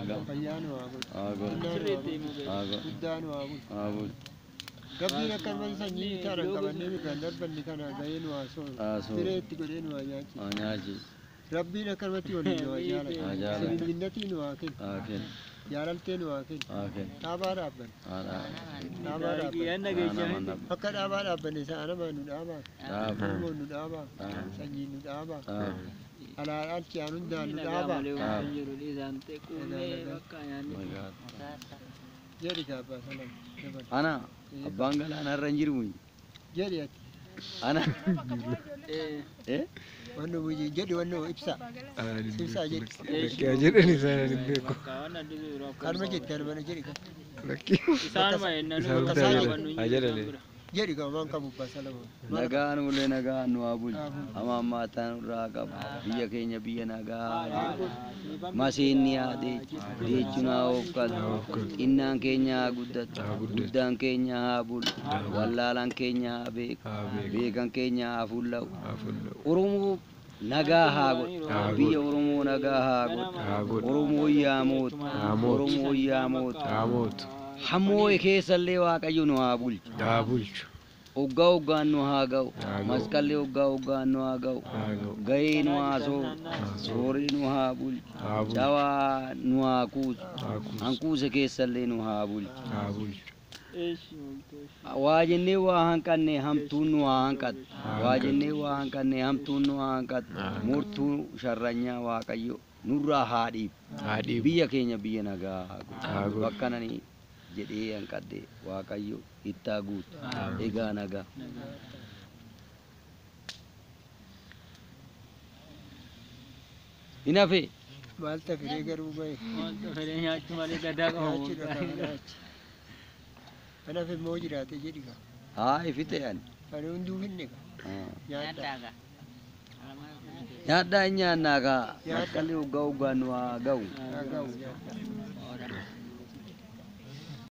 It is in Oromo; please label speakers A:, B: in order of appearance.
A: Fayyaan waa godhu. Guddaan waa godhu. Rabbiin akka nama sanyii taana qabannee kan darbanni kana gaheen waa sooru. Direetti godheen waa nyaachisu. Rabbiin akka namatti waliin waa jaalatu. Sibiilinatiin waa kennu. Jaalalteen waa kennu. Dhaabaa dhaabban. Dhaabaa dhaabban. Akka dhaabaa dhaabbanne sa'a namaa nu dhaabaa. Ilmoon nu dhaabaa. Sanyiin nu dhaabaa. Alaalaan ciyaan hundaan nu dhaabaa. Jedhi gaabbaa salam.
B: Ana abbaan galaanaa irra hin jiru.
A: Jedhi ati.
B: Ana.
A: Wanno buyyi jedhi wanno ibsa. Ibsa jedhi.
C: Bakka jedhani sana hin beeku.
A: Karma jetti arbana jedhi kan.
C: Bakki.
D: Isaan maayinaan
C: jedhani.
A: Jedhi kan waan qabu basalama.
B: Nagaan ulee nagaan nu abul. Amma maataan irraa qabu. Biyya keenya biyya nagaa. Maseenni yaade jechuun haa hokkatu. Innaan keenya haa guddatu. Guddaan keenya haa bulu. Wallaalaan keenya haa beeku. Beekan keenya haa fuula'u. Oromoo nagaa haa godhu. Biyya Oromoo nagaa haa godhu. Oromoo yaa mootu. Oromoo yaa mootu. Hamoo'e keessallee Waaqayyo nu haa bulchu.
C: Haa bulchu.
B: Oggaa oggaan nu haa ga'u. Masqallee oggaa oggaan nu haa ga'u. Gahee nu haa sooru. Sooree nu haa bulchu. Dawaa nu haa kuusu. Hankuuse keessallee nu haa bulchu. Waa jennee waa hanqanne hamtuun nu haa hanqatu. Waa jennee waa hanqanne hamtuun nu haa hanqatu. Murtuu sharranyaa Waaqayyo nurraa haa dhiibu. Biyya keenya biyya nagaa haa godhu. Bakka nani jedhee hanqadde Waaqayyo itti haa guutu. Egaa nagaa. Hin hafee.
A: Maal tafiree garuu bahe.
D: Wanta fedhee nyaachuu malee gadaa qabu.
A: Kanaaf immoo jiraate jedhi ka.
B: Haa ifite ani.
A: Kan hunduu finne ka. Nyaadhaa.
B: Nyaadhaa hin nyaannaa kaa. Masqallee oggaa oggaan nu haa ga'u.
A: Haa ga'u.